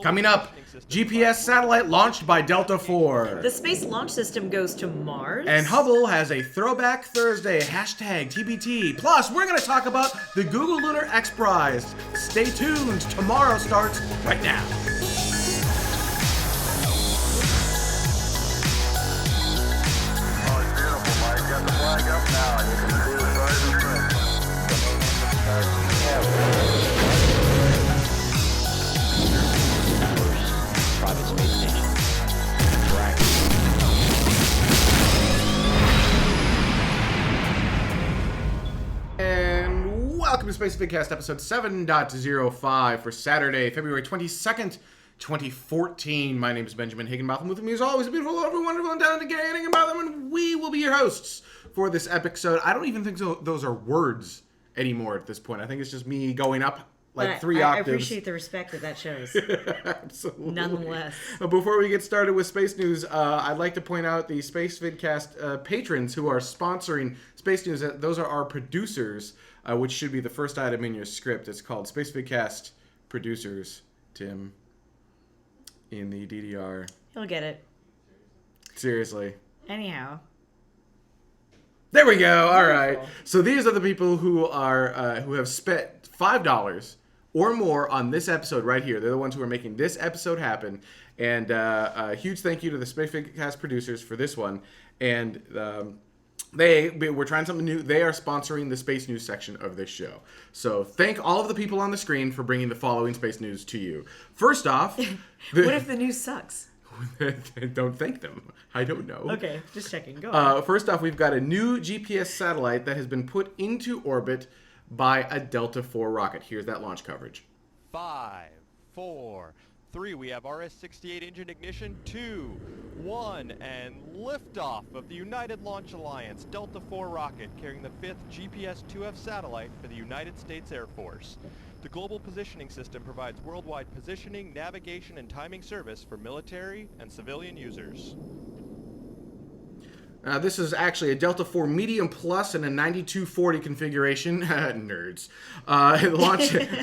Coming up, GPS satellite launched by Delta IV. The Space Launch System goes to Mars. And Hubble has a Throwback Thursday, hashtag TBT. Plus, we're going to talk about the Google Lunar X PRIZE. Stay tuned. Tomorrow starts right now. Oh, it's beautiful, Mike. Got the flag up now. You can see the stars and Private space station. And welcome to Space Vidcast episode 7.05 for Saturday, February 22nd, 2014. My name is Benjamin Higginbotham. With me as always, a beautiful, lovely, wonderful, and talented Gary Higginbotham, and we will be your hosts for this episode. I don't even think those are words anymore at this point. I think it's just me going up like three octaves. I appreciate the respect that shows. Absolutely. Nonetheless. Before we get started with space news, I'd like to point out the Space Vidcast patrons who are sponsoring space news. Those are our producers, which should be the first item in your script. It's called Space Vidcast Producers, Tim, in the DDR. He'll get it. Seriously. Anyhow. There we go. All right. So these are the people who are who have spent $5 or more on this episode right here. They're the ones who are making this episode happen. And a huge thank you to the Space Vidcast producers for this one. And we're trying something new. They are sponsoring the space news section of this show. So thank all of the people on the screen for bringing the following space news to you. First off, What if the news sucks? don't thank them. I don't know. Okay, just checking. Go on. First off, we've got a new GPS satellite that has been put into orbit by a Delta IV rocket. Here's that launch coverage. 5, 4, 3. We have RS-68 engine ignition. 2, 1, and liftoff of the United Launch Alliance Delta IV rocket carrying the 5th GPS-2F satellite for the United States Air Force. The Global Positioning System provides worldwide positioning, navigation, and timing service for military and civilian users. This is actually a Delta IV Medium Plus in a 9240 configuration. Nerds.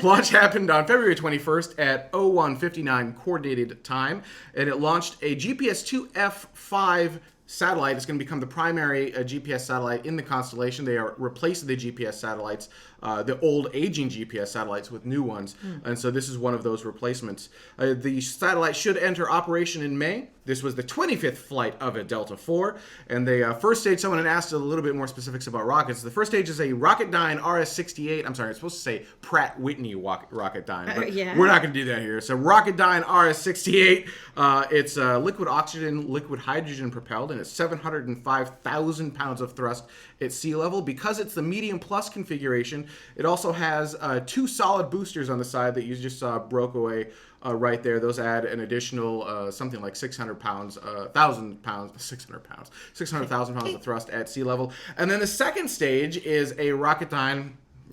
Launch happened on February 21st at 01:59 coordinated time, and it launched a GPS-2F5 satellite. It's going to become the primary GPS satellite in the constellation. They are replacing the GPS satellites, the old aging GPS satellites with new ones. And so this is one of those replacements. The satellite should enter operation in May. This was the 25th flight of a Delta IV. And the first stage, someone had asked a little bit more specifics about rockets. The first stage is a Rocketdyne RS-68. I'm sorry, it's supposed to say Pratt Whitney Rocketdyne, but yeah. We're not going to do that here. So Rocketdyne RS-68, it's liquid oxygen, liquid hydrogen propelled, and it's 705,000 pounds of thrust at sea level. Because it's the medium plus configuration, it also has 2 solid boosters on the side that you just saw broke away right there. Those add an additional something like 600,000 pounds of thrust at sea level. And then the second stage is a Rocketdyne,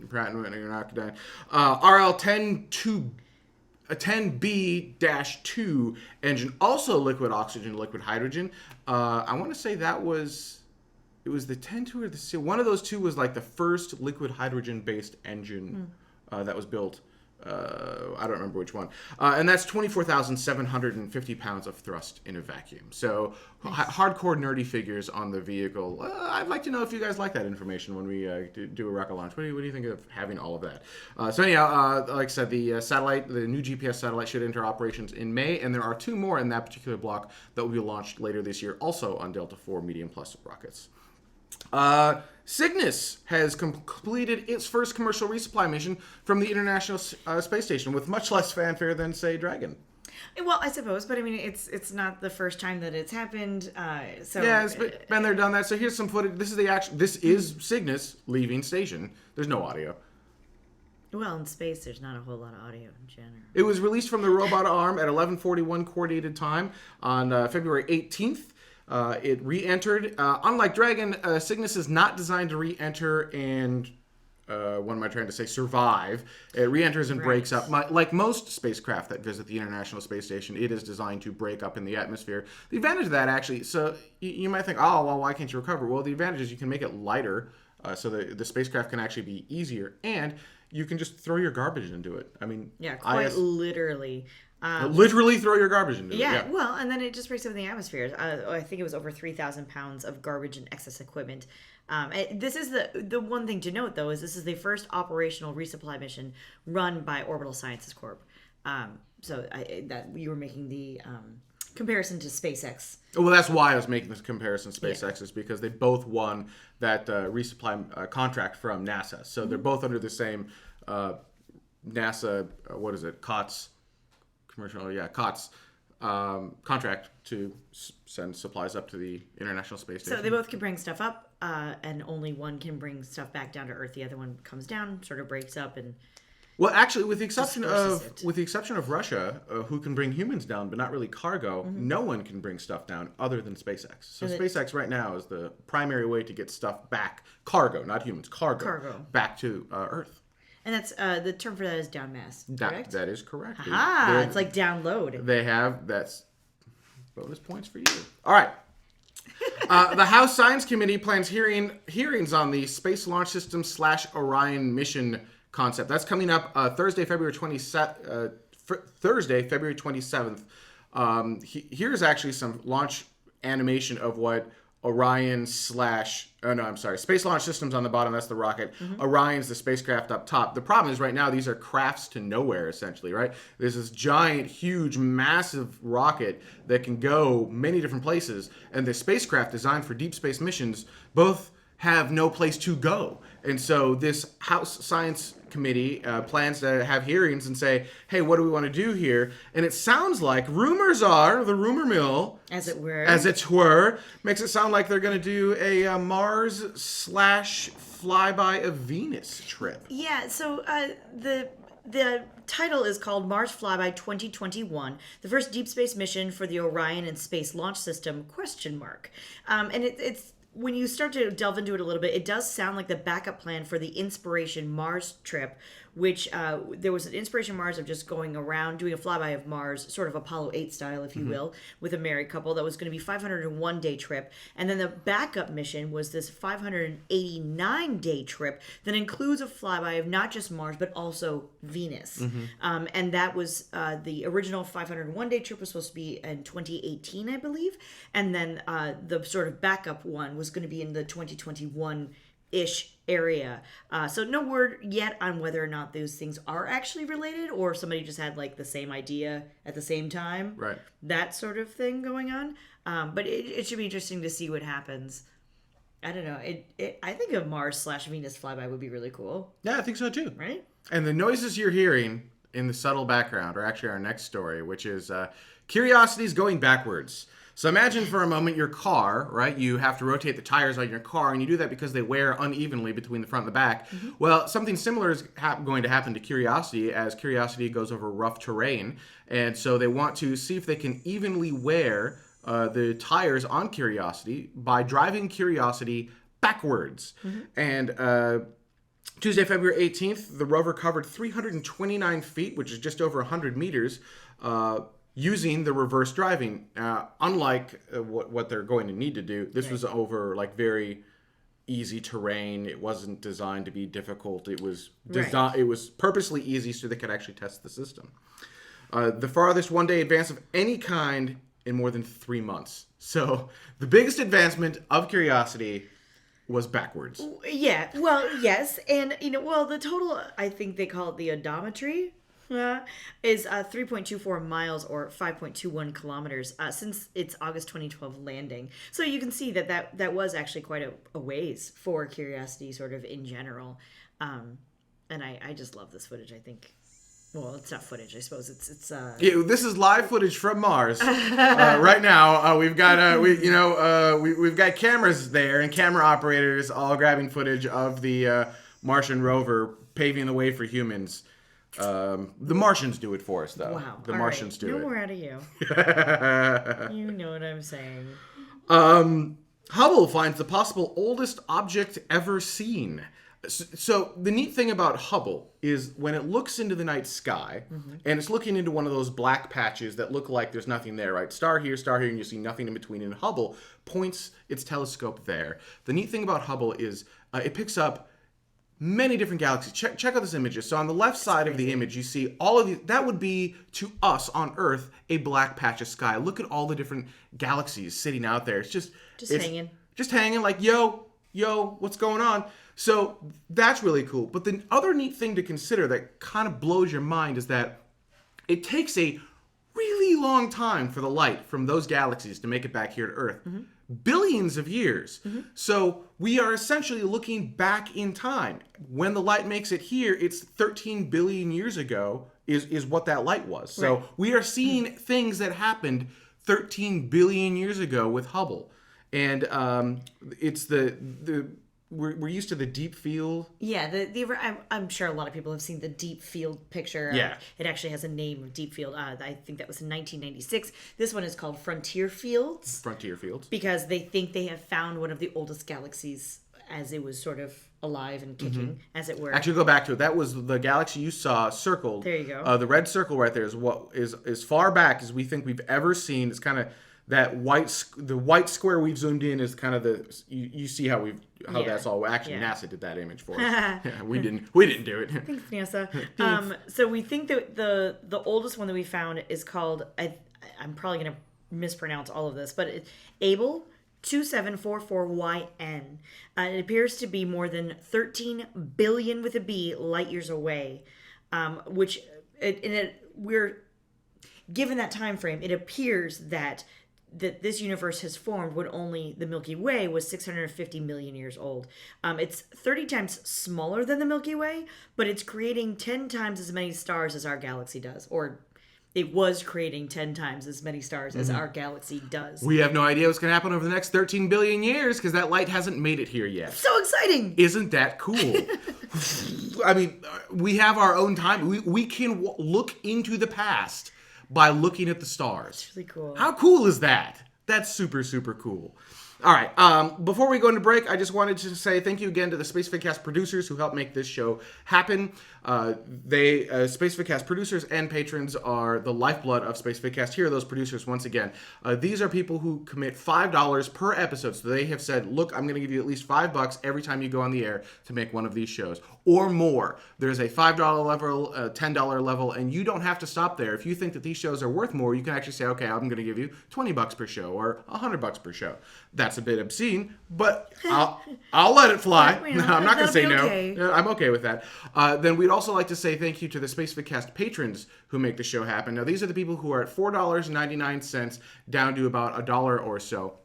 Pratt & Whitney Rocketdyne, RL10B-2 engine, also liquid oxygen, liquid hydrogen. I want to say it was the 10-2 or the C. One of those two was like the first liquid hydrogen-based engine that was built. I don't remember which one. And that's 24,750 pounds of thrust in a vacuum. So hardcore nerdy figures on the vehicle. I'd like to know if you guys like that information when we do a rocket launch. What do you think of having all of that? So anyhow, like I said, the new GPS satellite should enter operations in May, and there are 2 more in that particular block that will be launched later this year, also on Delta IV Medium Plus rockets. Cygnus has completed its first commercial resupply mission from the International Space Station with much less fanfare than, say, Dragon. Well, I suppose, but I mean, it's not the first time that it's happened. So yeah, it's been there, done that. So here's some footage. This is Cygnus leaving station. There's no audio. Well, in space, there's not a whole lot of audio in general. It was released from the robot arm at 11:41 coordinated time on February 18th. It re-entered. Unlike Dragon, Cygnus is not designed to re-enter and, what am I trying to say, survive. It re-enters and breaks up. Like most spacecraft that visit the International Space Station, it is designed to break up in the atmosphere. The advantage of that, actually, so you might think, oh, well, why can't you recover? Well, the advantage is you can make it lighter, so the spacecraft can actually be easier, and you can just throw your garbage into it. I mean, yeah, quite literally. Literally throw your garbage into it. Yeah, well, and then it just breaks up in the atmosphere. I think it was over 3,000 pounds of garbage and excess equipment. This is the one thing to note, though, is this is the first operational resupply mission run by Orbital Sciences Corp. So that you were making the comparison to SpaceX. Well, that's why I was making this comparison to SpaceX, is because they both won that resupply contract from NASA. So they're both under the same NASA, what is it, COTS, COTS contract to send supplies up to the International Space Station. So they both can bring stuff up, and only one can bring stuff back down to Earth. The other one comes down, sort of breaks up, and well, actually, with the exception disperses it. of Russia, who can bring humans down, but not really cargo, no one can bring stuff down other than SpaceX. So SpaceX right now is the primary way to get stuff back, cargo, not humans, cargo. Back to Earth. And that's the term for that is down mass, correct? That is correct. It's like download. They have, that's bonus points for you. All right. The House Science Committee plans hearings on the Space Launch System / Orion mission concept. That's coming up Thursday, February 27th. Here's actually some launch animation of what Orion Space Launch Systems on the bottom, that's the rocket. Orion's the spacecraft up top. The problem is right now these are crafts to nowhere, essentially, right? There's this giant, huge, massive rocket that can go many different places, and the spacecraft designed for deep space missions both have no place to go. And so this House Science Committee plans to have hearings and say, hey, what do we want to do here? And it sounds like, rumors are, the rumor mill, as it were, makes it sound like they're going to do a Mars / flyby of Venus trip. Yeah, so the title is called Mars Flyby 2021, the first deep space mission for the Orion and Space Launch System, ? And it's when you start to delve into it a little bit, it does sound like the backup plan for the Inspiration Mars trip, which there was an Inspiration Mars of just going around doing a flyby of Mars, sort of Apollo 8 style, if you will, with a married couple. That was going to be 501-day trip. And then the backup mission was this 589-day trip that includes a flyby of not just Mars, but also Venus. And that was the original 501-day trip was supposed to be in 2018, I believe. And then the sort of backup one was going to be in the 2021-ish area. So no word yet on whether or not those things are actually related, or somebody just had like the same idea at the same time. Right. That sort of thing going on. But it should be interesting to see what happens. I don't know. I think a Mars / Venus flyby would be really cool. Yeah, I think so too. Right? And the noises you're hearing in the subtle background are actually our next story, which is Curiosity's going backwards. So imagine for a moment your car, right? You have to rotate the tires on your car, and you do that because they wear unevenly between the front and the back. Well, something similar is going to happen to Curiosity as Curiosity goes over rough terrain. And so they want to see if they can evenly wear the tires on Curiosity by driving Curiosity backwards. And Tuesday, February 18th, the rover covered 329 feet, which is just over 100 meters, using the reverse driving. Unlike what they're going to need to do, this was over like very easy terrain. It wasn't designed to be difficult. It was It was purposely easy so they could actually test the system. The farthest one-day advance of any kind in more than 3 months. So the biggest advancement of Curiosity was backwards. Yeah. Well, yes, and the total, I think they call it the odometry, is 3.24 miles or 5.21 kilometers since its August 2012 landing. So you can see that was actually quite a ways for Curiosity sort of in general. And I just love this footage, I think. Well, it's not footage, I suppose. It's this is live footage from Mars. Right now, we've got we've got cameras there and camera operators all grabbing footage of the Martian rover paving the way for humans. The Martians do it for us, though. Wow. The Martians do it. No more out of you. You know what I'm saying. Hubble finds the possible oldest object ever seen. So the neat thing about Hubble is when it looks into the night sky, and it's looking into one of those black patches that look like there's nothing there, right? Star here, and you see nothing in between. And Hubble points its telescope there. The neat thing about Hubble is it picks up many different galaxies. Check out this images. So on the left side of the image, you see all of these. That would be, to us on Earth, a black patch of sky. Look at all the different galaxies sitting out there. It's hanging. Just hanging like, yo, what's going on? So that's really cool. But the other neat thing to consider that kind of blows your mind is that it takes a really long time for the light from those galaxies to make it back here to Earth. Billions of years. So we are essentially looking back in time. When the light makes it here, it's 13 billion years ago is what that light was. So we are seeing things that happened 13 billion years ago with Hubble. And it's we're used to the deep field. Yeah, I'm sure a lot of people have seen the deep field picture. Yeah. It actually has a name of deep field. I think that was in 1996. This one is called Frontier Fields. Frontier fields. Because they think they have found one of the oldest galaxies as it was sort of alive and kicking, as it were. Actually, go back to it. That was the galaxy you saw circled. There you go. The red circle right there is what is as far back as we think we've ever seen. It's kind of that the white square we've zoomed in is kind of you see how that's all. Actually, NASA did that image for us. Yeah, we didn't do it. Thanks, NASA. So we think that the oldest one that we found is called, I'm probably going to mispronounce all of this, but it's Abel 2744YN. It appears to be more than 13 billion with a B light years away, which we're given that time frame. It appears that this universe has formed when only the Milky Way was 650 million years old. It's 30 times smaller than the Milky Way, but it's creating 10 times as many stars as our galaxy does, or it was creating 10 times as many stars as our galaxy does. We have no idea what's going to happen over the next 13 billion years because that light hasn't made it here yet. So exciting! Isn't that cool? I mean, we have our own time. We can look into the past by looking at the stars. It's really cool. How cool is that? That's super, super cool. All right. Before we go into break, I just wanted to say thank you again to the Space Vidcast producers who helped make this show happen. Space Vidcast producers and patrons are the lifeblood of Space Vidcast. Here are those producers once again. These are people who commit $5 per episode. So they have said, look, I'm going to give you at least $5 every time you go on the air to make one of these shows or more. There's a $5 level, a $10 level, and you don't have to stop there. If you think that these shows are worth more, you can actually say, okay, I'm going to give you $20 per show or $100 per show. That's a bit obscene, but I'll let it fly. I'm not going to say okay. no. I'm okay with that. Then we'd also like to say thank you to the Space Vidcast patrons who make the show happen. Now, these are the people who are at $4.99 down to about $1 or so.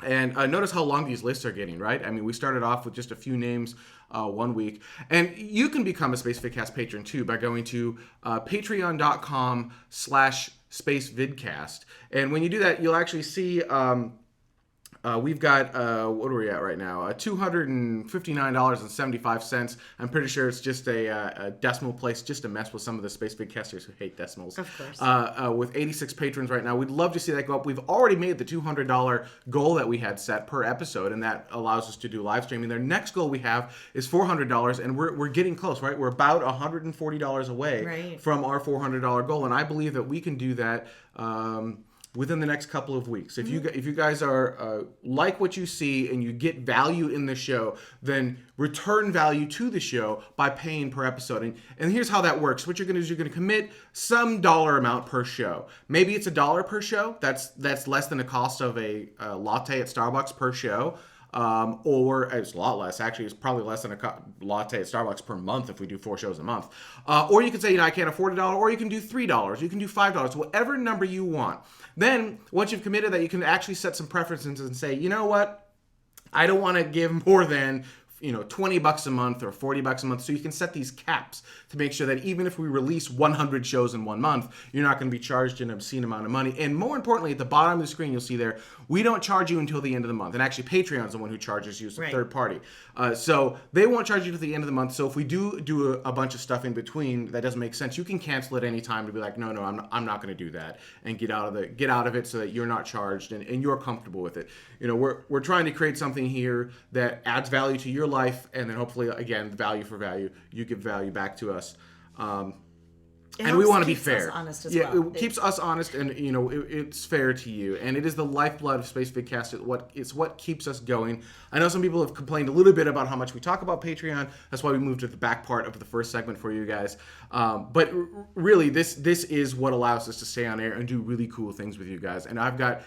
And notice how long these lists are getting, right? I mean, we started off with just a few names 1 week. And you can become a Space Vidcast patron, too, by going to patreon.com/SpaceVidcast. And when you do that, you'll actually see... we've got, what are we at right now? $259.75. I'm pretty sure it's just a decimal place just to mess with some of the Space Vidcasters who hate decimals. Of course. With 86 patrons right now. We'd love to see that go up. We've already made the $200 goal that we had set per episode, and that allows us to do live streaming. Their next goal we have is $400, and we're getting close, right? We're about $140 away from our $400 goal, and I believe that we can do that within the next couple of weeks. If you guys are like what you see and you get value in the show, then return value to the show by paying per episode. And here's how that works. What you're going to do is you're going to commit some dollar amount per show. Maybe it's $1 per show. That's less than the cost of a latte at Starbucks per show. Or it's a lot less. Actually, it's probably less than a latte at Starbucks per month if we do 4 shows a month. Or you can say, I can't afford $1, or you can do $3, you can do $5, whatever number you want. Then, once you've committed that, you can actually set some preferences and say, you know what? I don't want to give more than $20 a month or $40 a month. So you can set these caps to make sure that even if we release 100 shows in 1 month, you're not going to be charged an obscene amount of money. And more importantly, at the bottom of the screen, you'll see there, we don't charge you until the end of the month. And actually, Patreon's the one who charges you as a third party. So they won't charge you to the end of the month. So if we do a bunch of stuff in between that doesn't make sense, you can cancel at any time to be like, no, I'm not going to do that, and get out of it so that you're not charged and you're comfortable with it. We're trying to create something here that adds value to your life, and then hopefully, again, value for value, you give value back to us. And we want to be keeps us fair. honest as yeah, well. It keeps us honest, and you know it's fair to you. And it is the lifeblood of Space Vidcast. It's what keeps us going. I know some people have complained a little bit about how much we talk about Patreon. That's why we moved to the back part of the first segment for you guys. But really, this is what allows us to stay on air and do really cool things with you guys. And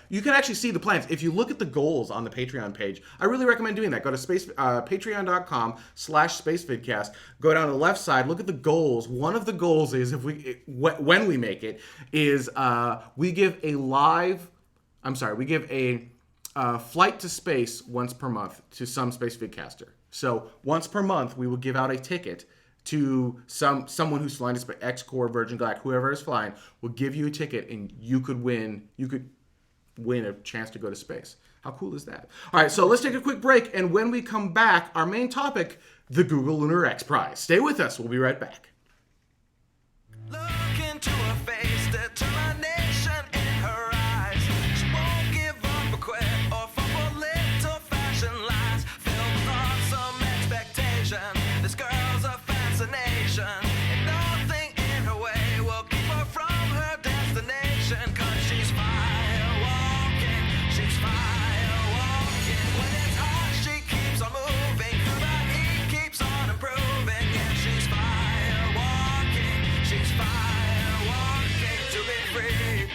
you can actually see the plans if you look at the goals on the Patreon page. I really recommend doing that. Go to patreon.com/SpaceVidcast. Go down to the left side. Look at the goals. One of the goals is when we make it is we give a flight to space once per month to some Space Vidcaster. So once per month we will give out a ticket to someone who's flying to space, X-Corps, Virgin Galactic, whoever is flying will give you a ticket, and you could win a chance to go to space. How cool is that? All right, so let's take a quick break, and when we come back, our main topic, the Google Lunar X Prize. Stay with us. We'll be right back. Look into her face, determination in her eyes. She won't give up or quit or fall for little fashion lies. Filled with awesome expectation, this girl's a fascination. And nothing in her way will keep her from her destination. 'Cause she's fire walking, she's fire walking. When it's hot, she keeps on moving. Through the heat, keeps on improving. Yeah, she's fire walking, she's fire walking to be free.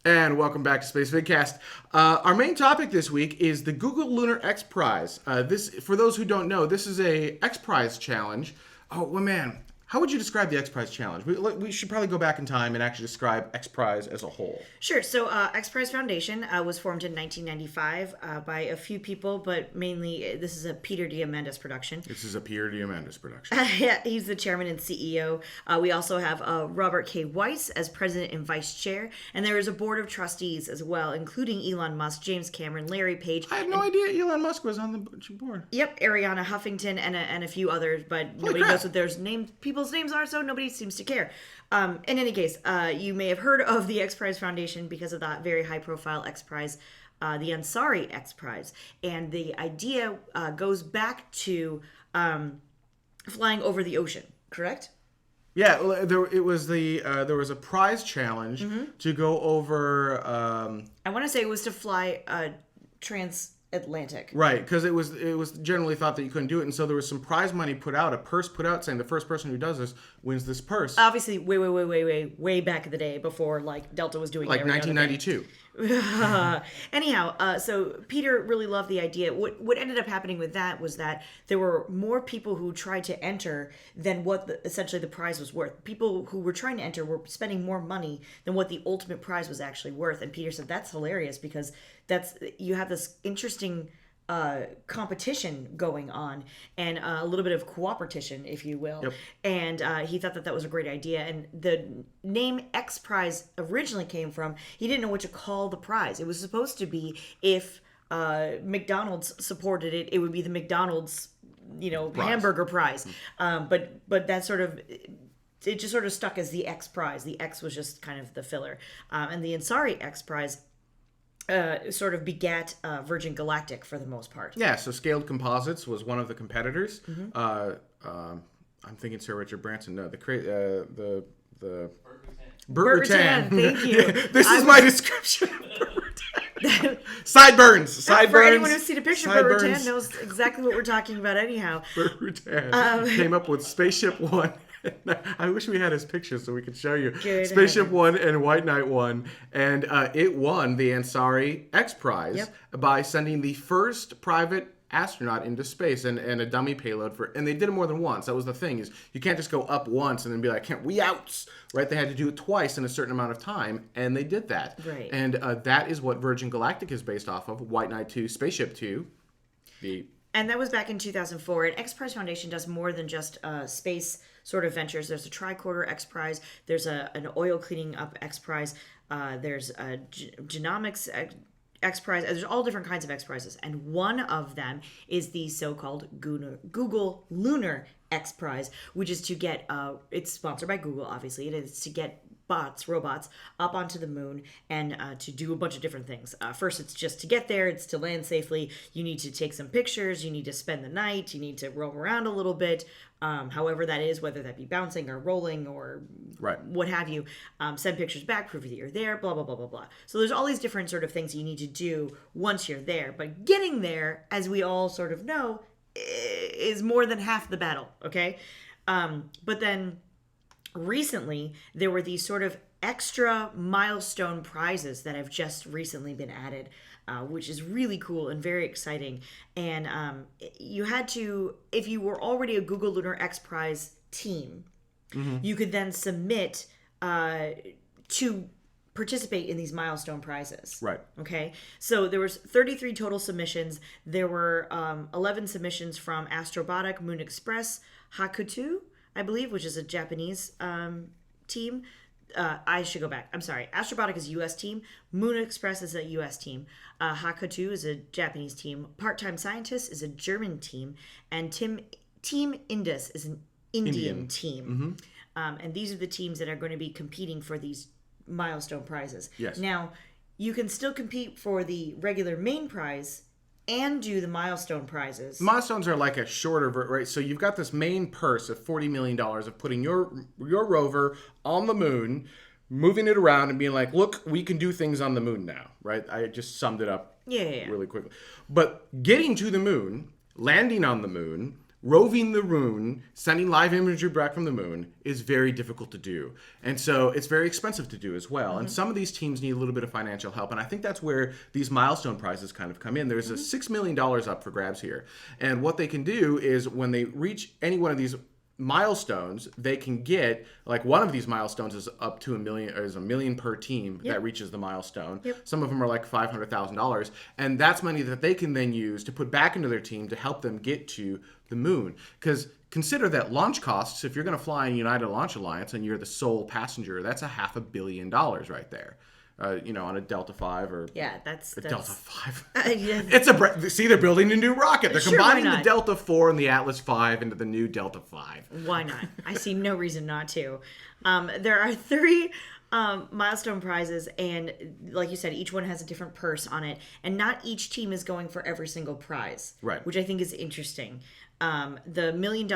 And welcome back to Space Vidcast. Our main topic this week is the Google Lunar X Prize. This, for those who don't know, this is a X Prize challenge. Oh, well, man, how would you describe the X Prize challenge? We should probably go back in time and actually describe X Prize as a whole. Sure. So X Prize Foundation was formed in 1995 by a few people, but mainly this is a Peter Diamandis production. This is a Peter Diamandis production. Yeah, he's the chairman and CEO. We also have Robert K. Weiss as president and vice chair, and there is a board of trustees as well, including Elon Musk, James Cameron, Larry Page. I had no idea Elon Musk was on the board. Yep, Ariana Huffington and a few others, but nobody knows what their people's names are, so nobody seems to care. In any case, you may have heard of the X Prize Foundation because of that very high-profile X Prize, the Ansari X Prize, and the idea goes back to flying over the ocean. Correct? Yeah, there was a prize challenge to go over. I want to say it was to fly transatlantic. Right, because it was generally thought that you couldn't do it, and so there was some prize money put out, a purse put out saying the first person who does this wins this purse. Obviously, way back in the day before like Delta was doing like every other 1992. Anyhow, so Peter really loved the idea. What ended up happening with that was that there were more people who tried to enter than what essentially the prize was worth. People who were trying to enter were spending more money than what the ultimate prize was actually worth. And Peter said that's hilarious because you have this interesting competition going on and a little bit of cooperation, if you will. Yep. And he thought that was a great idea. And the name X Prize originally came from, he didn't know what to call the prize. It was supposed to be, if McDonald's supported it, it would be the McDonald's, hamburger prize. But that sort of, it just sort of stuck as the X Prize. The X was just kind of the filler. And the Ansari X Prize sort of begat Virgin Galactic for the most part. Yeah, so Scaled Composites was one of the competitors. I'm thinking Sir Richard Branson. No, the Burt Rutan. Thank you. This is my description of Burt Rutan. Sideburns. For anyone who's seen a picture of Burt Rutan knows exactly what we're talking about anyhow. Burt Rutan came up with Spaceship One. I wish we had his picture so we could show you. Spaceship One and White Knight One, and it won the Ansari X Prize by sending the first private astronaut into space and a dummy payload and they did it more than once. That was the thing, is you can't just go up once and then be like, can't we outs, right? They had to do it twice in a certain amount of time, and they did that. Right. And that is what Virgin Galactic is based off of. White Knight 2, Spaceship 2. And that was back in 2004. And X Prize Foundation does more than just space sort of ventures. There's a tricorder X Prize. There's an oil cleaning up X Prize. There's a genomics X Prize. There's all different kinds of X Prizes. And one of them is the so-called Google Lunar X Prize, which is to get, it's sponsored by Google, obviously. It is to get robots, up onto the moon and to do a bunch of different things. First, it's just to get there. It's to land safely. You need to take some pictures. You need to spend the night. You need to roam around a little bit. However that is, whether that be bouncing or rolling or what have you. Send pictures back, prove that you're there, blah, blah, blah, blah, blah. So there's all these different sort of things you need to do once you're there. But getting there, as we all sort of know, is more than half the battle, okay? But then recently, there were these sort of extra milestone prizes that have just recently been added, which is really cool and very exciting. And you had to, if you were already a Google Lunar X Prize team, you could then submit to participate in these milestone prizes. Right. Okay. So there was 33 total submissions. There were 11 submissions from Astrobotic, Moon Express, Hakuto, I believe, which is a Japanese team. I should go back. I'm sorry. Astrobotic is a U.S. team. Moon Express is a U.S. team. Hakuto is a Japanese team. Part-Time Scientist is a German team. And Team Indus is an Indian team. And these are the teams that are going to be competing for these milestone prizes. Yes. Now, you can still compete for the regular main prize and do the milestone prizes. Milestones are like a shorter, right? So you've got this main purse of $40 million of putting your rover on the moon, moving it around and being like, look, we can do things on the moon now, right? I just summed it up really quickly. But getting to the moon, landing on the moon, roving the moon, sending live imagery back from the moon is very difficult to do. And so it's very expensive to do as well. And some of these teams need a little bit of financial help. And I think that's where these milestone prizes kind of come in. There's a $6 million up for grabs here. And what they can do is when they reach any one of these milestones, they can get, like, one of these milestones is up to $1 million, or is $1 million per team that reaches the milestone. Some of them are like $500,000, and that's money that they can then use to put back into their team to help them get to the moon. Because consider that launch costs, if you're going to fly in United Launch Alliance and you're the sole passenger, that's $500 million right there. On a Delta 5 or that's Delta 5. Yeah. See, they're building a new rocket. They're Sure, combining why the not? Delta 4 and the Atlas 5 into the new Delta 5. Why not? I see no reason not to. There are 3 milestone prizes, and like you said, each one has a different purse on it, and not each team is going for every single prize, Right. which I think is interesting. The $1 million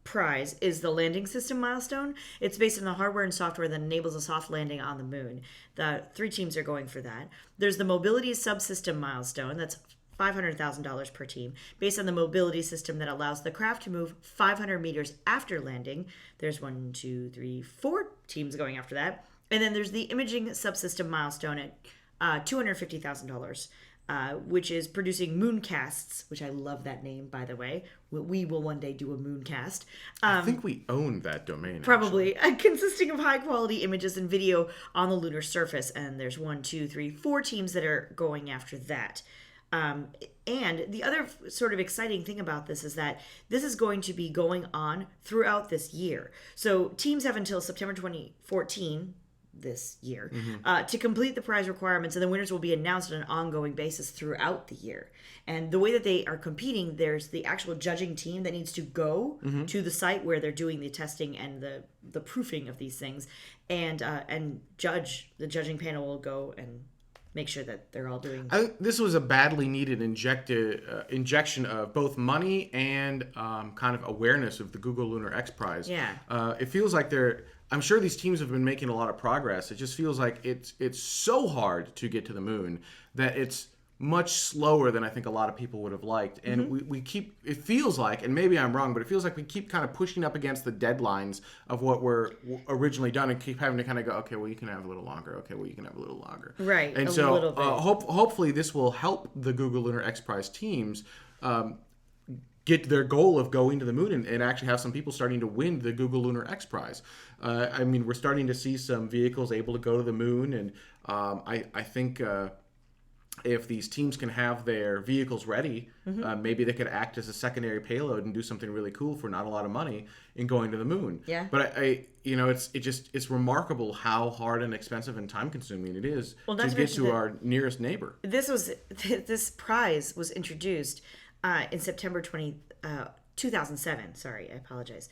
prize is the landing system milestone. It's based on the hardware and software that enables a soft landing on the moon. The 3 teams are going for that. There's the mobility subsystem milestone. That's $500,000 per team, based on the mobility system that allows the craft to move 500 meters after landing. There's 1, 2, 3, 4 teams going after that. And then there's the imaging subsystem milestone at $250,000. Which is producing mooncasts, which I love that name, by the way. We will one day do a mooncast. I think we own that domain. Probably. Consisting of high-quality images and video on the lunar surface. And there's 1, 2, 3, 4 teams that are going after that. And the other sort of exciting thing about this is that this is going to be going on throughout this year. So teams have until September 2014, this year, to complete the prize requirements, and the winners will be announced on an ongoing basis throughout the year. And the way that they are competing, there's the actual judging team that needs to go to the site where they're doing the testing and the proofing of these things, and judge. The judging panel will go and make sure that they're all doing. I think this was a badly needed injection of both money and kind of awareness of the Google Lunar X Prize. Yeah. It feels like I'm sure these teams have been making a lot of progress. It just feels like it's so hard to get to the moon that it's much slower than I think a lot of people would have liked. And we keep, it feels like, and maybe I'm wrong, but it feels like we keep kind of pushing up against the deadlines of what were originally done and keep having to kind of go, okay, well, you can have a little longer. Okay, well, you can have a little longer. Right, And a so little bit. hopefully this will help the Google Lunar X Prize teams get their goal of going to the moon and actually have some people starting to win the Google Lunar X Prize. I mean, we're starting to see some vehicles able to go to the moon, and I think if these teams can have their vehicles ready, maybe they could act as a secondary payload and do something really cool for not a lot of money in going to the moon. Yeah. But it's remarkable how hard and expensive and time consuming it is to get to our nearest neighbor. This prize was introduced in September 2007. Sorry, I apologize.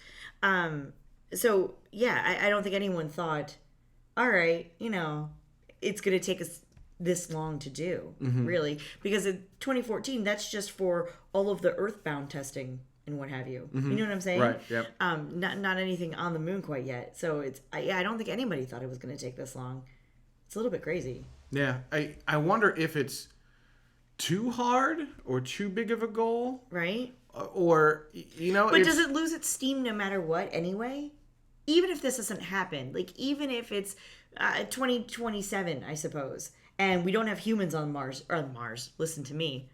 So yeah, I don't think anyone thought all right, it's going to take us this long to do, really. Because in 2014, that's just for all of the Earthbound testing and what have you. You know what I'm saying? Right, yep. Not anything on the moon quite yet. So I don't think anybody thought it was going to take this long. It's a little bit crazy. Yeah, I wonder if it's too hard or too big of a goal. Right? Or, But does it lose its steam no matter what anyway? Even if this doesn't happen, like even if it's 2027, I suppose, and we don't have humans on Mars, listen to me.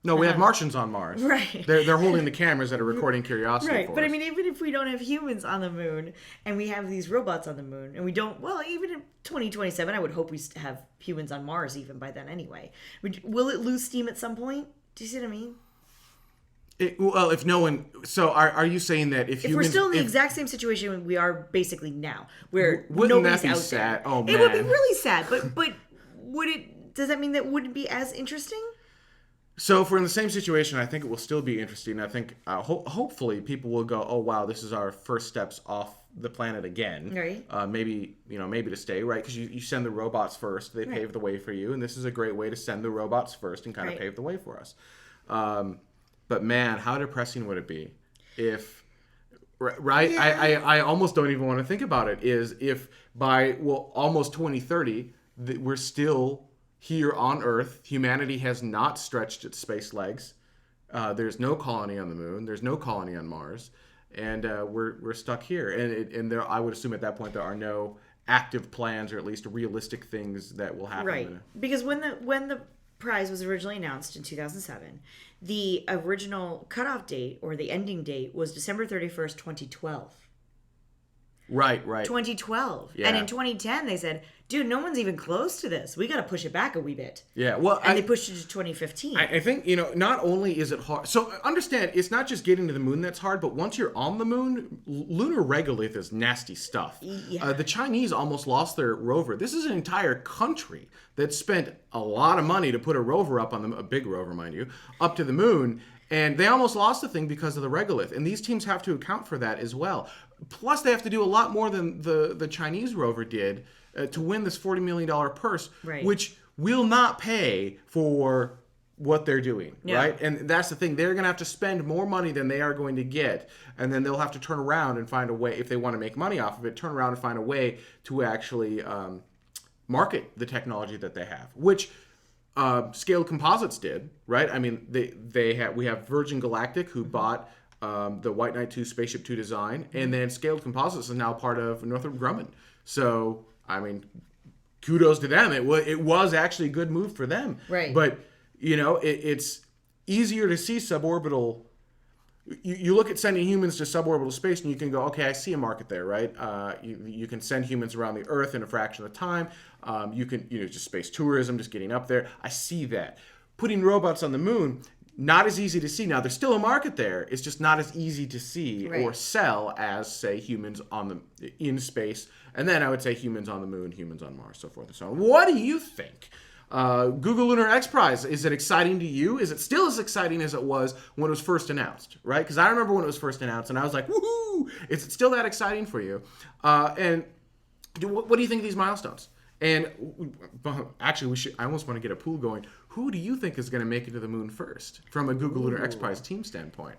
No, we have Martians on Mars. Right. They're holding the cameras that are recording Curiosity Right, for but us. I mean, even if we don't have humans on the moon, and we have these robots on the moon, and we don't, even in 2027, I would hope we have humans on Mars even by then anyway. Will it lose steam at some point? Do you see what I mean? If no one... So are you saying that if humans... If we're still in the exact same situation we are basically now, where wouldn't nobody's that be out sad? there. Oh, man. It would be really sad, but would it... Does that mean that wouldn't be as interesting? So if we're in the same situation, I think it will still be interesting. I think hopefully people will go, oh, wow, this is our first steps off the planet again. Right. Maybe to stay, right? Because you send the robots first. They pave the way for you. And this is a great way to send the robots first and kind of pave the way for us. But man, how depressing would it be if... Right? Yeah. I almost don't even want to think about it. Is if by, almost 2030, we're still... Here on Earth, humanity has not stretched its space legs. There's no colony on the moon. There's no colony on Mars, and we're stuck here. And there, I would assume at that point there are no active plans, or at least realistic things that will happen. Right, because when the prize was originally announced in 2007, the original cutoff date or the ending date was December 31st, 2012. Right. 2012. Yeah. And in 2010, they said, dude, no one's even close to this. We got to push it back a wee bit. Yeah, well... And they pushed it to 2015. I think, not only is it hard... So, understand, it's not just getting to the moon that's hard, but once you're on the moon, lunar regolith is nasty stuff. Yeah. The Chinese almost lost their rover. This is an entire country that spent a lot of money to put a rover up on a big rover, mind you, up to the moon, and they almost lost the thing because of the regolith. And these teams have to account for that as well. Plus, they have to do a lot more than the Chinese rover did to win this $40 million purse, which will not pay for what they're doing, right? And that's the thing. They're going to have to spend more money than they are going to get, and then they'll have to turn around and find a way, if they want to make money off of it, turn around and find a way to actually market the technology that they have, which... Scaled Composites did, right? I mean, we have Virgin Galactic, who bought the White Knight 2 Spaceship 2 design, and then Scaled Composites is now part of Northrop Grumman. So, I mean, kudos to them. It was actually a good move for them. Right. But, it's easier to see suborbital... You look at sending humans to suborbital space and you can go, okay, I see a market there, right? You can send humans around the Earth in a fraction of the time. You can, just space tourism, just getting up there. I see that. Putting robots on the moon, not as easy to see. Now, there's still a market there. It's just not as easy to see or sell as, say, humans in space. And then I would say humans on the moon, humans on Mars, so forth and so on. What do you think? Google Lunar X Prize, is it exciting to you? Is it still as exciting as it was when it was first announced, right? Because I remember when it was first announced, and I was like, woohoo! Is it still that exciting for you? And what do you think of these milestones? And actually, I almost want to get a pool going. Who do you think is going to make it to the moon first from a Google Lunar X Prize team standpoint?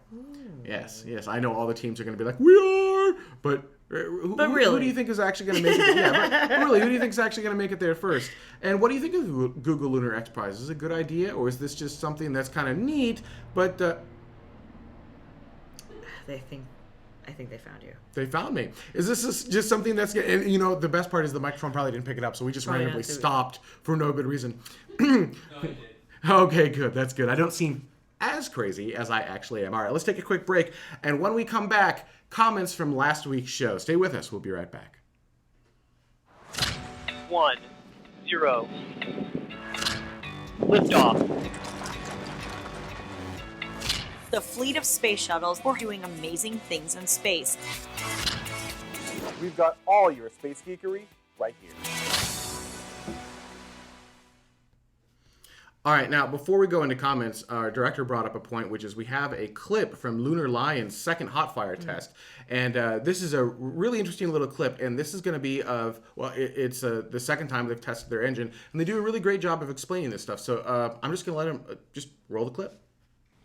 Yes. I know all the teams are going to be like, we are! But who do you think is actually going to make it? Yeah, but really, who do you think is actually going to make it there first? And what do you think of Google Lunar X Prize? Is it a good idea, or is this just something that's kind of neat, but... I think they found you. They found me. Is this just something that's... And, the best part is the microphone probably didn't pick it up, so we just randomly stopped for no good reason. No, I did. Okay, good. That's good. I don't seem as crazy as I actually am. All right, let's take a quick break. And when we come back, comments from last week's show. Stay with us. We'll be right back. 1, 0. Liftoff. The fleet of space shuttles were doing amazing things in space. We've got all your space geekery right here. All right, now before we go into comments, our director brought up a point, which is we have a clip from Lunar Lion's second hot fire test, and this is a really interesting little clip. And this is going to be it's the second time they've tested their engine, and they do a really great job of explaining this stuff. So I'm just going to let them just roll the clip.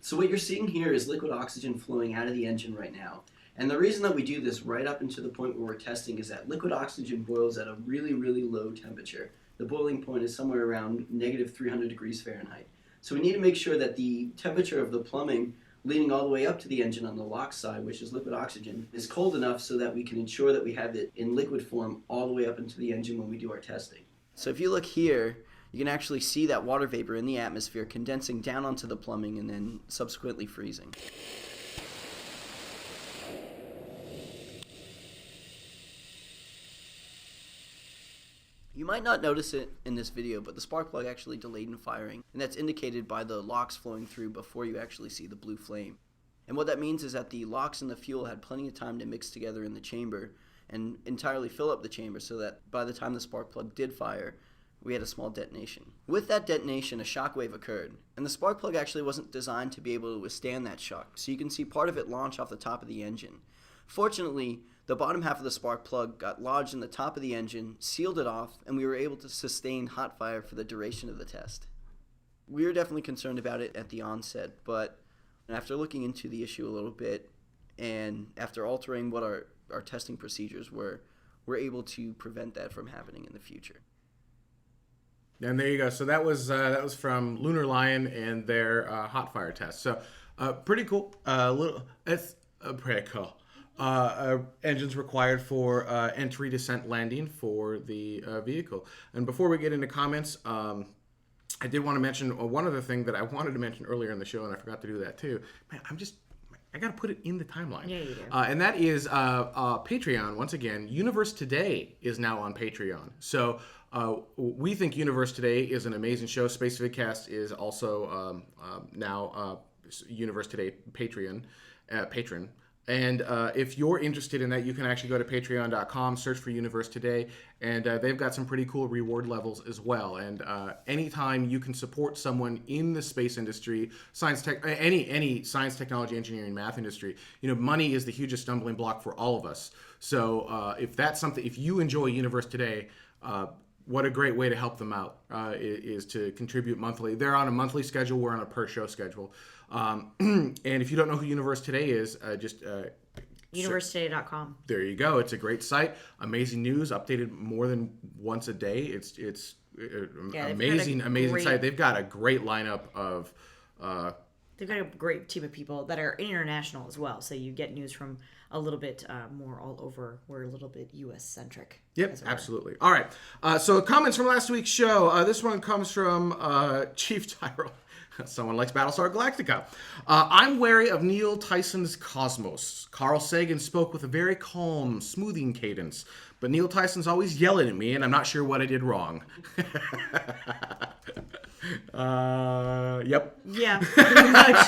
So what you're seeing here is liquid oxygen flowing out of the engine right now. And the reason that we do this right up into the point where we're testing is that liquid oxygen boils at a really, really low temperature. The boiling point is somewhere around negative 300 degrees Fahrenheit. So we need to make sure that the temperature of the plumbing leading all the way up to the engine on the LOX side, which is liquid oxygen, is cold enough so that we can ensure that we have it in liquid form all the way up into the engine when we do our testing. So if you look here, you can actually see that water vapor in the atmosphere condensing down onto the plumbing and then subsequently freezing. You might not notice it in this video, but the spark plug actually delayed in firing, and that's indicated by the LOX flowing through before you actually see the blue flame. And what that means is that the LOX and the fuel had plenty of time to mix together in the chamber and entirely fill up the chamber so that by the time the spark plug did fire, we had a small detonation. With that detonation, a shock wave occurred, and the spark plug actually wasn't designed to be able to withstand that shock, so you can see part of it launch off the top of the engine. Fortunately, the bottom half of the spark plug got lodged in the top of the engine, sealed it off, and we were able to sustain hot fire for the duration of the test. We were definitely concerned about it at the onset, but after looking into the issue a little bit, and after altering what our testing procedures were, we're able to prevent that from happening in the future. And there you go. So that was from Lunar Lion and their hot fire test. So pretty cool. It's pretty cool. Engines required for entry, descent, landing for the vehicle. And before we get into comments, I did want to mention one other thing that I wanted to mention earlier in the show, and I forgot to do that too. Man, I got to put it in the timeline. Yeah, you do. And that is Patreon. Once again, Universe Today is now on Patreon. So we think Universe Today is an amazing show. Space Vidcast is also now Universe Today patron. And if you're interested in that, you can actually go to patreon.com, search for Universe Today, and they've got some pretty cool reward levels as well. And anytime you can support someone in the space industry, science tech, any science, technology, engineering, math industry, money is the hugest stumbling block for all of us. So if that's something, if you enjoy Universe Today, what a great way to help them out is to contribute monthly. They're on a monthly schedule. We're on a per-show schedule. And if you don't know who Universe Today is, just universetoday.com. There you go. It's a great site. Amazing news, updated more than once a day. It's amazing site. They've got a great lineup of. They've got a great team of people that are international as well. So you get news from a little bit more all over. We're a little bit U.S. centric. Yep, absolutely. All right. So comments from last week's show. This one comes from Chief Tyrell. Someone likes Battlestar Galactica. I'm wary of Neil Tyson's Cosmos. Carl Sagan spoke with a very calm, smoothing cadence, but Neil Tyson's always yelling at me, and I'm not sure what I did wrong. Yep. Yeah, pretty much.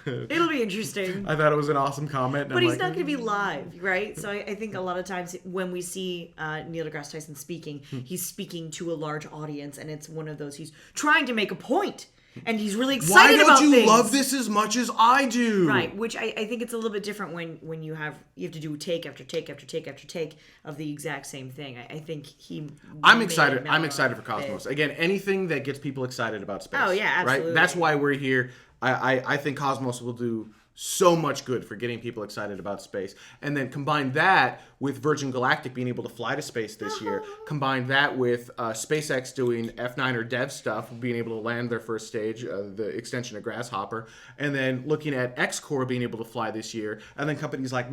It'll be interesting. I thought it was an awesome comment. But he's not going to be live, right? So I think a lot of times when we see Neil deGrasse Tyson speaking, he's speaking to a large audience, and it's one of those, he's trying to make a point, and he's really excited about things. Why don't you love this as much as I do? Right, which I think it's a little bit different when you have to do take after take after take after take of the exact same thing. I think I'm excited. I'm excited for Cosmos. Again, anything that gets people excited about space. Oh, yeah, absolutely. Right? That's why we're here. I think Cosmos will do so much good for getting people excited about space. And then combine that with Virgin Galactic being able to fly to space this year. Combine that with SpaceX doing F9 or Dev stuff, being able to land their first stage, the extension of Grasshopper. And then looking at X-Core being able to fly this year. And then companies like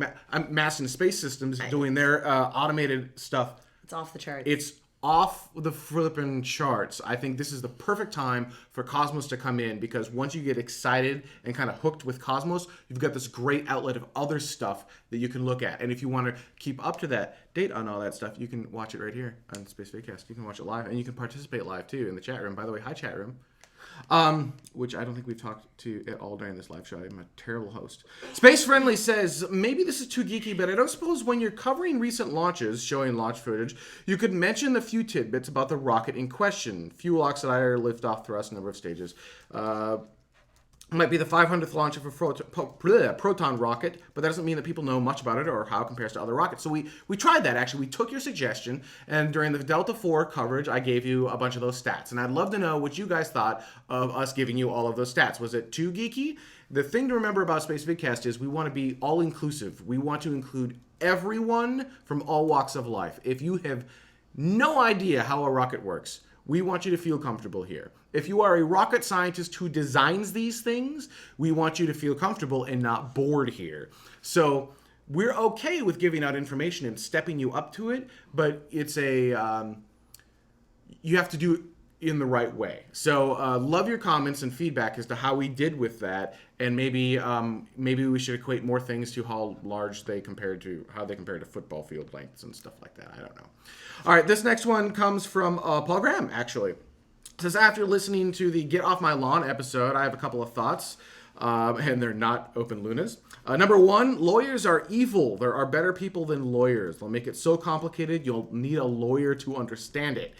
Mass and Space Systems doing their automated stuff. It's off the charts. It's off the flipping charts. I think this is the perfect time for Cosmos to come in, because once you get excited and kind of hooked with Cosmos, you've got this great outlet of other stuff that you can look at. And if you want to keep up to that date on all that stuff, you can watch it right here on Space Vidcast. You can watch it live, and you can participate live too in the chat room. By the way, hi chat room. which I don't think we've talked to at all during this live show. I'm a terrible host. Space Friendly says, maybe this is too geeky, but I don't suppose when you're covering recent launches, showing launch footage, you could mention the few tidbits about the rocket in question. Fuel oxidizer, liftoff, thrust, number of stages. Might be the 500th launch of a Proton rocket, but that doesn't mean that people know much about it or how it compares to other rockets. So we tried that, actually. We took your suggestion, and during the Delta IV coverage, I gave you a bunch of those stats. And I'd love to know what you guys thought of us giving you all of those stats. Was it too geeky? The thing to remember about Space Vidcast is we want to be all-inclusive. We want to include everyone from all walks of life. If you have no idea how a rocket works, we want you to feel comfortable here. If you are a rocket scientist who designs these things, we want you to feel comfortable and not bored here. So we're okay with giving out information and stepping you up to it, but it's you have to do it in the right way. So love your comments and feedback as to how we did with that, and maybe we should equate more things to how large they compared to football field lengths and stuff like that. I don't know. All right, this next one comes from Paul Graham, actually. It says, after listening to the Get Off My Lawn episode, I have a couple of thoughts, and they're not open lunas. Number one, lawyers are evil. There are better people than lawyers. They'll make it so complicated, you'll need a lawyer to understand it.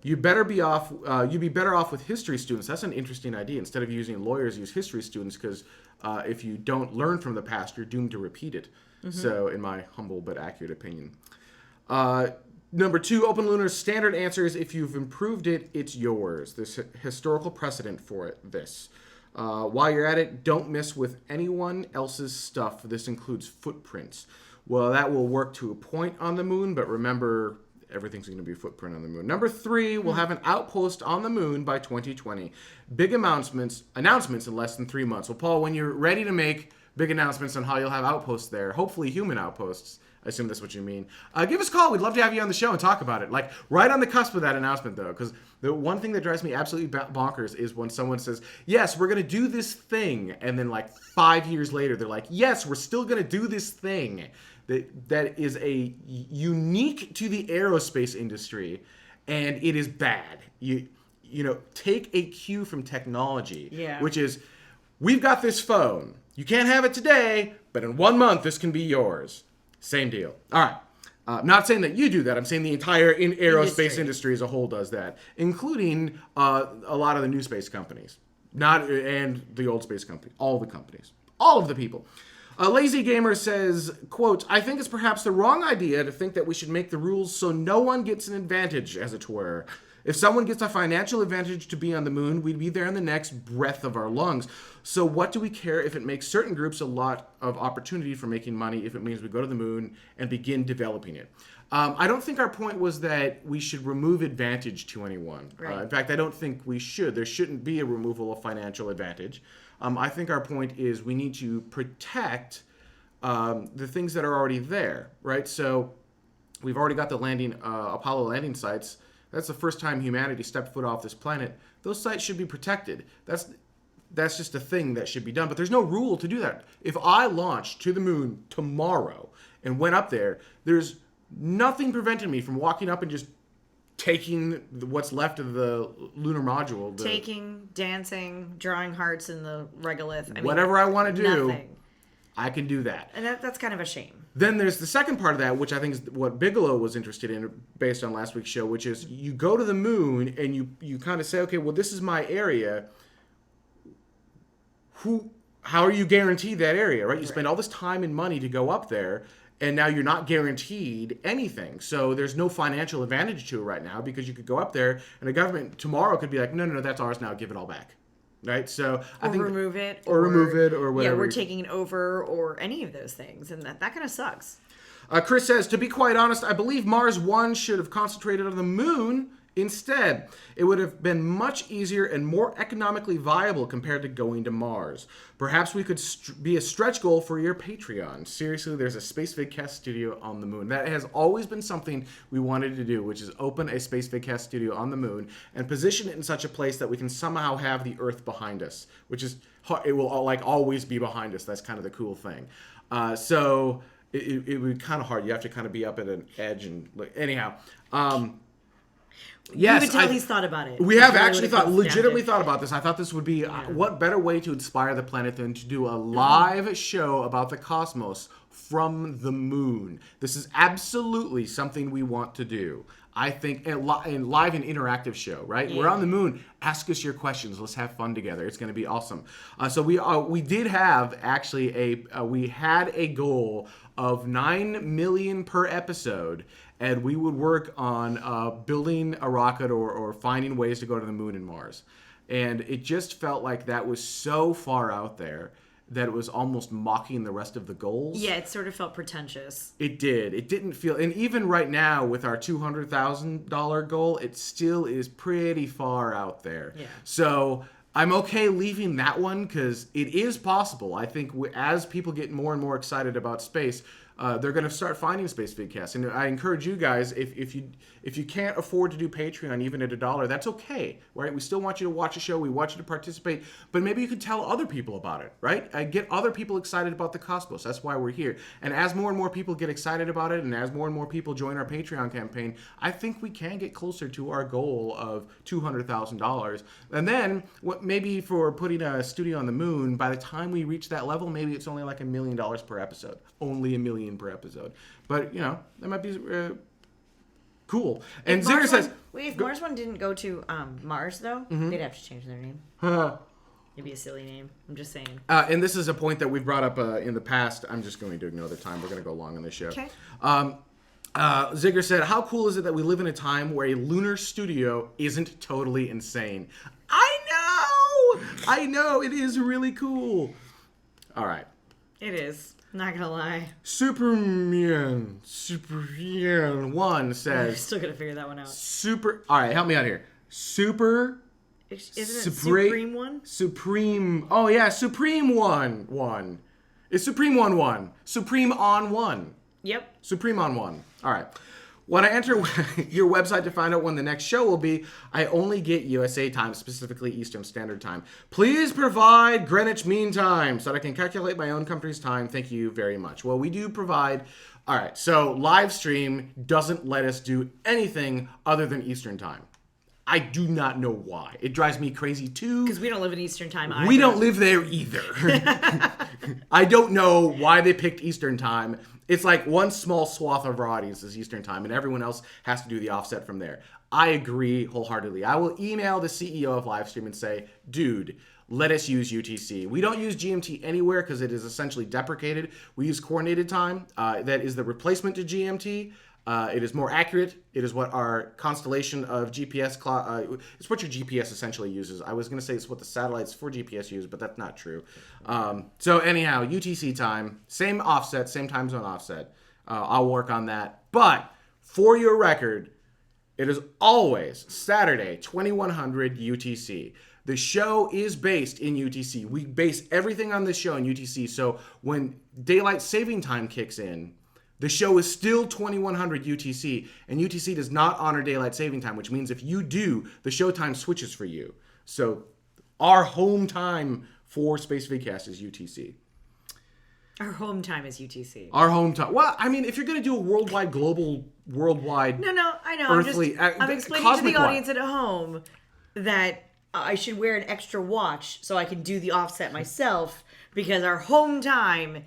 You'd be better off with history students. That's an interesting idea. Instead of using lawyers, use history students, because if you don't learn from the past, you're doomed to repeat it. Mm-hmm. So, in my humble but accurate opinion. Number two, Open Lunar's standard answer is, if you've improved it, it's yours. There's historical precedent for it, this. While you're at it, don't mess with anyone else's stuff. This includes footprints. Well, that will work to a point on the moon, but remember, everything's going to be a footprint on the moon. Number three, we'll have an outpost on the moon by 2020. Big announcements in less than 3 months. Well, Paul, when you're ready to make big announcements on how you'll have outposts there, hopefully human outposts, I assume that's what you mean, give us a call. We'd love to have you on the show and talk about it. Like, right on the cusp of that announcement, though, because the one thing that drives me absolutely bonkers is when someone says, yes, we're going to do this thing, and then like 5 years later, they're like, yes, we're still going to do this thing. That is a unique to the aerospace industry, and it is bad. You know, take a cue from technology, which is, we've got this phone. You can't have it today, but in 1 month, this can be yours. Same deal. All right. I'm not saying that you do that. I'm saying the entire aerospace industry as a whole does that, including a lot of the new space companies, and the old space company, all the companies, all of the people. Lazy Gamer says, quote, I think it's perhaps the wrong idea to think that we should make the rules so no one gets an advantage, as it were. If someone gets a financial advantage to be on the moon, we'd be there in the next breath of our lungs. So what do we care if it makes certain groups a lot of opportunity for making money if it means we go to the moon and begin developing it? I don't think our point was that we should remove advantage to anyone. Right. In fact, I don't think we should. There shouldn't be a removal of financial advantage. I think our point is we need to protect the things that are already there, right? So we've already got the Apollo landing sites. That's the first time humanity stepped foot off this planet. Those sites should be protected. That's just a thing that should be done. But there's no rule to do that. If I launched to the moon tomorrow and went up there, there's nothing preventing me from walking up and just taking what's left of the lunar module. Taking, dancing, drawing hearts in the regolith. Whatever I want to do, nothing. I can do that. And that's kind of a shame. Then there's the second part of that, which I think is what Bigelow was interested in based on last week's show, which is you go to the moon and you kind of say, okay, well, this is my area. How are you guaranteed that area, right? You spend all this time and money to go up there, and now you're not guaranteed anything. So there's no financial advantage to it right now, because you could go up there and the government tomorrow could be like, no, that's ours now, give it all back. Right, so I think remove it, or whatever. Yeah, we're taking it over, or any of those things, and that kind of sucks. Chris says, to be quite honest, I believe Mars 1 should have concentrated on the moon instead. It would have been much easier and more economically viable compared to going to Mars. Perhaps we could be a stretch goal for your Patreon. Seriously, there's a Space Vidcast studio on the moon. That has always been something we wanted to do, which is open a Space Vidcast studio on the moon and position it in such a place that we can somehow have the Earth behind us, which is, it will like always be behind us. That's kind of the cool thing. So it would be kind of hard. You have to kind of be up at an edge and anyhow. Yes, you can tell he's thought about it. We have actually legitimately thought about this. I thought this would be what better way to inspire the planet than to do a live show about the cosmos from the moon. This is absolutely something we want to do. I think a live and interactive show, right? Yeah. We're on the moon. Ask us your questions. Let's have fun together. It's going to be awesome. So we did have actually we had a goal of 9 million per episode. And we would work on building a rocket or finding ways to go to the moon and Mars. And it just felt like that was so far out there that it was almost mocking the rest of the goals. Yeah, it sort of felt pretentious. It did. It didn't feel... And even right now, with our $200,000 goal, it still is pretty far out there. Yeah. So I'm okay leaving that one because it is possible. I think as people get more and more excited about space... they're going to start finding Space Vidcasts. And I encourage you guys, if you can't afford to do Patreon even at $1, that's okay, right? We still want you to watch a show. We want you to participate. But maybe you could tell other people about it, right? Get other people excited about the cosmos. That's why we're here. And as more and more people get excited about it and as more and more people join our Patreon campaign, I think we can get closer to our goal of $200,000. And then maybe for putting a studio on the moon, by the time we reach that level, maybe it's only like $1 million per episode. Only $1 million per episode. But, that might be cool. And Zara says... If Mars one didn't go to Mars, though, they'd have to change their name. It'd be a silly name. I'm just saying. And this is a point that we've brought up in the past. I'm just going to ignore the time. We're going to go long on this show. Okay. Zigger said, how cool is it that we live in a time where a lunar studio isn't totally insane? I know! It is really cool. All right. It is. Not gonna lie. Superman 1 says... I'm still gonna figure that one out. All right, help me out here. Isn't it Supreme 1? Supreme... Oh, yeah, Supreme 1. It's Supreme 1. Supreme on 1. Yep. Supreme on 1. All right. When I enter your website to find out when the next show will be, I only get USA time, specifically Eastern Standard Time. Please provide Greenwich Mean Time so that I can calculate my own country's time. Thank you very much. Well, we do provide... All right, so live stream doesn't let us do anything other than Eastern Time. I do not know why. It drives me crazy, too. Because we don't live in Eastern Time either. We don't live there either. I don't know why they picked Eastern Time. It's like one small swath of our audience is Eastern Time, and everyone else has to do the offset from there. I agree wholeheartedly. I will email the CEO of Livestream and say, dude, let us use UTC. We don't use GMT anywhere because it is essentially deprecated. We use Coordinated Time. That is the replacement to GMT. It is more accurate. It is what our constellation of GPS... it's what your GPS essentially uses. I was going to say it's what the satellites for GPS use, but that's not true. So anyhow, UTC time. Same offset, same time zone offset. I'll work on that. But for your record, it is always Saturday, 2100 UTC. The show is based in UTC. We base everything on this show in UTC. So when daylight saving time kicks in, the show is still 2100 UTC, and UTC does not honor daylight saving time, which means if you do, the show time switches for you. So our home time for Space Vidcast is UTC. Our home time is UTC. Our home time. Well, I mean, if you're going to do a worldwide... No, I know. Earthly, I'm explaining to the audience at home that I should wear an extra watch so I can do the offset myself, because our home time...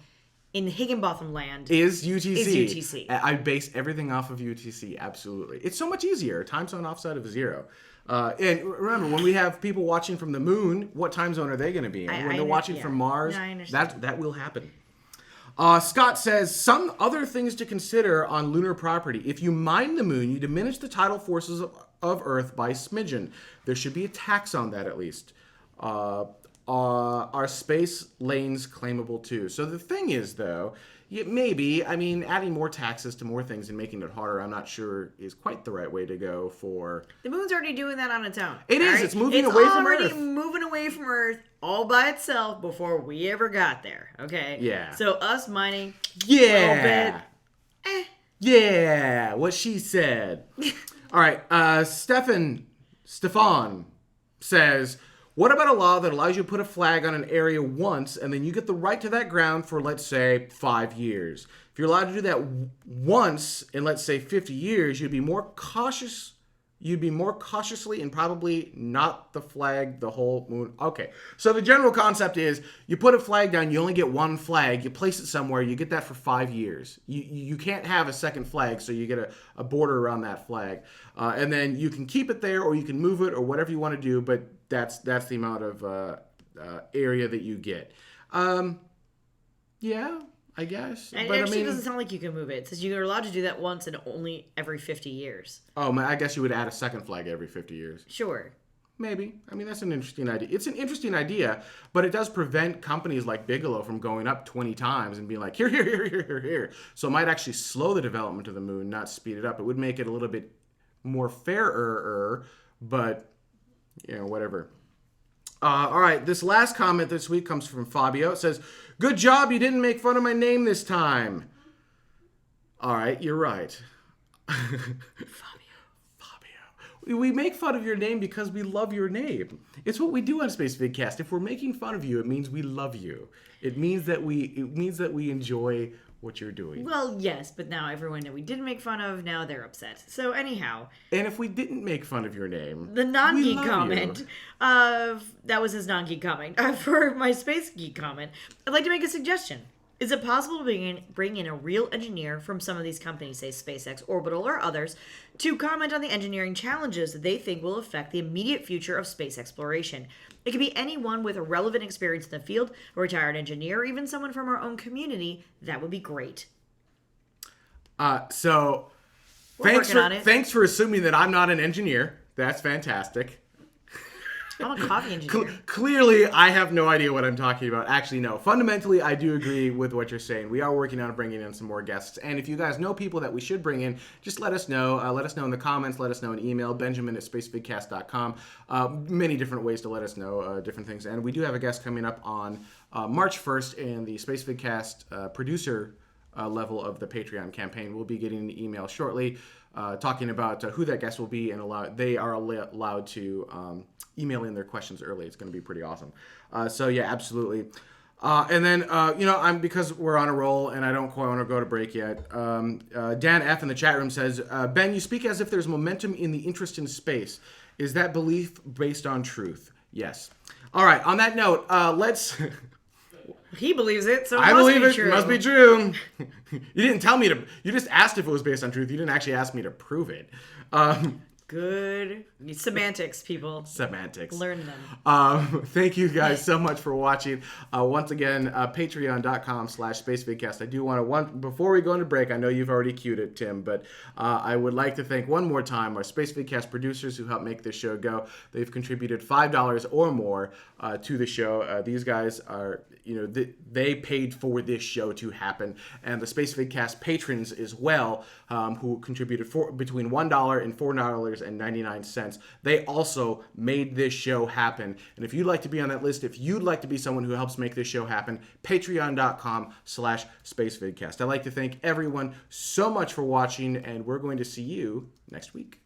in Higginbotham land is UTC. I base everything off of UTC, absolutely. It's so much easier. Time zone offset of 0. And remember, when we have people watching from the moon, what time zone are they going to be in? When they're watching from Mars, that will happen. Scott says, some other things to consider on lunar property. If you mine the moon, you diminish the tidal forces of Earth by a smidgen. There should be a tax on that at least. Are space lanes claimable too? So the thing is, though, maybe, I mean, adding more taxes to more things and making it harder, I'm not sure is quite the right way to go for... The moon's already doing that on its own. It is. Right? It's moving away from Earth. It's already moving away from Earth all by itself before we ever got there, okay? Yeah. So us mining a little bit... Yeah, what she said. All right, Stefan says... What about a law that allows you to put a flag on an area once and then you get the right to that ground for, let's say, 5 years? If you're allowed to do that once in, let's say, 50 years, you'd be more cautious. you'd be more cautiously and probably not the flag the whole moon. Okay, so the general concept is you put a flag down, you only get one flag, you place it somewhere, you get that for 5 years. You can't have a second flag, so you get a border around that flag. And then you can keep it there or you can move it or whatever you want to do, but that's the amount of area that you get. Yeah, I guess. And but it actually doesn't sound like you can move it. It says you're allowed to do that once and only every 50 years. Oh, I guess you would add a second flag every 50 years. Sure. Maybe. I mean, that's an interesting idea. It's an interesting idea, but it does prevent companies like Bigelow from going up 20 times and being like, here. So it might actually slow the development of the moon, not speed it up. It would make it a little bit more fairer, but, whatever. All right, this last comment this week comes from Fabio. It says, "Good job, you didn't make fun of my name this time." All right, you're right. Fabio. We make fun of your name because we love your name. It's what we do on Space Vidcast. If we're making fun of you, it means we love you. It means that we enjoy what you're doing. Well, yes, but now everyone that we didn't make fun of, now they're upset. So anyhow. And if we didn't make fun of your name, the non-geek comment, that was his non-geek comment. For my space geek comment, I'd like to make a suggestion. Is it possible to bring in a real engineer from some of these companies, say SpaceX, Orbital, or others, to comment on the engineering challenges that they think will affect the immediate future of space exploration? It could be anyone with a relevant experience in the field, a retired engineer, or even someone from our own community. That would be great. So thanks for assuming that I'm not an engineer. That's fantastic. I'm a coffee engineer. Clearly, I have no idea what I'm talking about. Actually, no. Fundamentally, I do agree with what you're saying. We are working on bringing in some more guests. And if you guys know people that we should bring in, just let us know. Let us know in the comments. Let us know in email, benjamin@spacevidcast.com. Many different ways to let us know different things. And we do have a guest coming up on March 1st in the Space Vidcast producer level of the Patreon campaign. We'll be getting an email shortly talking about who that guest will be, and they are allowed to email in their questions early. It's going to be pretty awesome. So yeah, absolutely. And then I'm because we're on a roll and I don't quite want to go to break yet. Dan F in the chat room says, Ben, you speak as if there's momentum in the interest in space. Is that belief based on truth? Yes. All right. On that note, let's. He believes it, so I believe it. Must be true. You didn't tell me to. You just asked if it was based on truth. You didn't actually ask me to prove it. Good semantics, people. Semantics. Learn them. Thank you guys so much for watching. Once again, patreon.com/spacevidcast. I do want to before we go into break. I know you've already cued it, Tim, but I would like to thank one more time our Space Vidcast producers who help make this show go. They've contributed $5 or more to the show. These guys are. They paid for this show to happen, and the Space Vidcast patrons as well, who contributed between $1 and $4.99. They also made this show happen. And if you'd like to be on that list, if you'd like to be someone who helps make this show happen, patreon.com/spacevidcast. I'd like to thank everyone so much for watching, and we're going to see you next week.